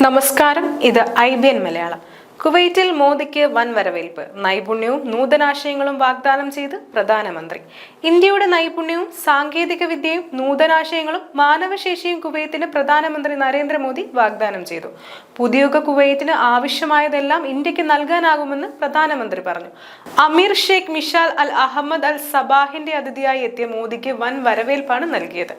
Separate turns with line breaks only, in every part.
നമസ്കാരം, ഇത് IBN മലയാളം. കുവൈറ്റിൽ മോദിക്ക് വൻ വരവേൽപ്പ്. നൈപുണ്യവും നൂതനാശയങ്ങളും വാഗ്ദാനം ചെയ്ത് പ്രധാനമന്ത്രി. ഇന്ത്യയുടെ നൈപുണ്യവും സാങ്കേതിക വിദ്യയും നൂതനാശയങ്ങളും മാനവശേഷിയും കുവൈത്തിന് പ്രധാനമന്ത്രി നരേന്ദ്രമോദി വാഗ്ദാനം ചെയ്തു. പുതിയുഗ കുവൈറ്റിന് ആവശ്യമായതെല്ലാം ഇന്ത്യക്ക് നൽകാനാകുമെന്ന് പ്രധാനമന്ത്രി പറഞ്ഞു. അമീർ ഷേഖ് മിഷാൽ അൽ അഹമ്മദ് അൽ സബാഹിന്റെ അതിഥിയായി എത്തിയ മോദിക്ക് വൻ വരവേൽപ്പാണ് നൽകിയത്.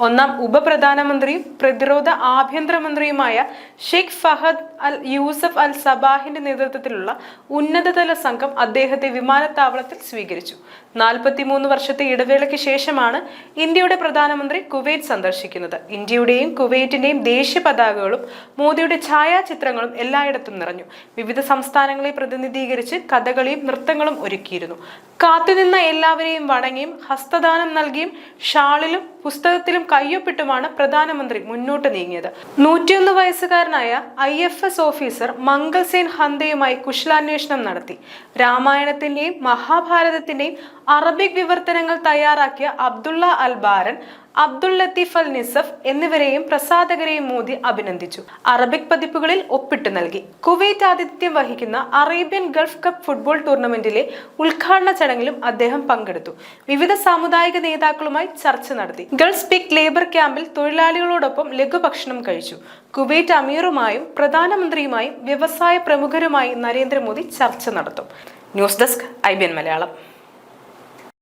ഒന്നാം ഉപപ്രധാനമന്ത്രിയും പ്രതിരോധ ആഭ്യന്തരമന്ത്രിയുമായ ഷെയ്ഖ് ഫഹദ് അൽ യൂസഫ് അൽ സബാഹിന്റെ നേതൃത്വത്തിലുള്ള ഉന്നതതല സംഘം അദ്ദേഹത്തെ വിമാനത്താവളത്തിൽ സ്വീകരിച്ചു. 43 വർഷത്തെ ഇടവേളയ്ക്ക് ശേഷമാണ് ഇന്ത്യയുടെ പ്രധാനമന്ത്രി കുവൈറ്റ് സന്ദർശിക്കുന്നത്. ഇന്ത്യയുടെയും കുവൈറ്റിന്റെയും ദേശീയ പതാകകളും മോദിയുടെ ഛായാചിത്രങ്ങളും എല്ലായിടത്തും നിറഞ്ഞു. വിവിധ സംസ്ഥാനങ്ങളെ പ്രതിനിധീകരിച്ച് കഥകളിയും നൃത്തങ്ങളും ഒരുക്കിയിരുന്നു. കാത്തുനിന്ന എല്ലാവരെയും വണങ്ങിയും ഹസ്തദാനം നൽകിയും ഷാളിലും പുസ്തകത്തിലും കയ്യൊപ്പിട്ടുമാണ് പ്രധാനമന്ത്രി മുന്നോട്ട് നീങ്ങിയത്. 101 വയസ്സുകാരനായ IFS ഓഫീസർ മംഗൾസേൻ ഹന്തയുമായി കുശലാന്വേഷണം നടത്തി. രാമായണത്തിന്റെയും മഹാഭാരതത്തിന്റെയും അറബിക് വിവർത്തനങ്ങൾ തയ്യാറാക്കിയ അബ്ദുള്ള അൽ ബാരൻ, അബ്ദുൾ ലത്തീഫ് അൽ നിസഫ് എന്നിവരെയും പ്രസാധകരെയും മോദി അഭിനന്ദിച്ചു. അറബിക് പതിപ്പുകളിൽ ഒപ്പിട്ട് നൽകി. കുവൈറ്റ് ആതിഥ്യം വഹിക്കുന്ന അറേബ്യൻ ഗൾഫ് കപ്പ് ഫുട്ബോൾ ടൂർണമെന്റിലെ ഉദ്ഘാടന ചടങ്ങിലും അദ്ദേഹം പങ്കെടുത്തു. വിവിധ സാമുദായിക നേതാക്കളുമായി ചർച്ച നടത്തി. ഗൾഫ് സ്പീക്ക് ലേബർ ക്യാമ്പിൽ തൊഴിലാളികളോടൊപ്പം ലഘുഭക്ഷണം കഴിച്ചു. കുവൈറ്റ് അമീറുമായും പ്രധാനമന്ത്രിയുമായും വ്യവസായ പ്രമുഖരുമായും നരേന്ദ്രമോദി ചർച്ച നടത്തും. News desk IBN Malayalam.